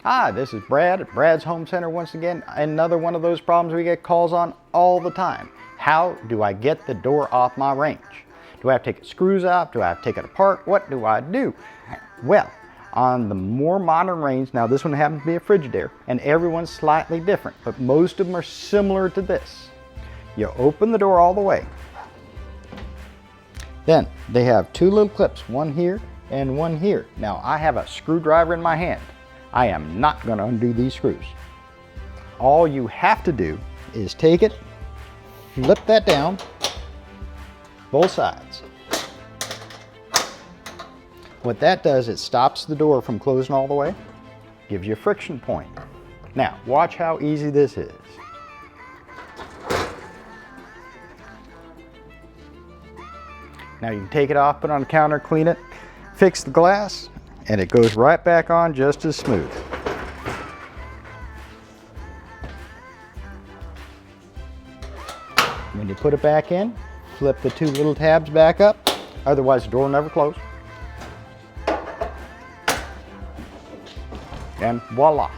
Hi, this is Brad at Brad's Home Center once again. Another one of those problems we get calls on all the time. How do I get the door off my range? Do I have to take the screws out? Do I have to take it apart? What do I do? Well, on the more modern range, now this one happens to be a Frigidaire, and everyone's slightly different, but most of them are similar to this. You open the door all the way. Then they have two little clips, one here and one here. Now I have a screwdriver in my hand. I am not going to undo these screws. All you have to do is take it, flip that down, both sides. What that does, it stops the door from closing all the way, gives you a friction point. Now, watch how easy this is. Now you can take it off, put it on the counter, clean it, fix the glass, and it goes right back on just as smooth. When you put it back in, flip the two little tabs back up, otherwise the door will never close. And voila.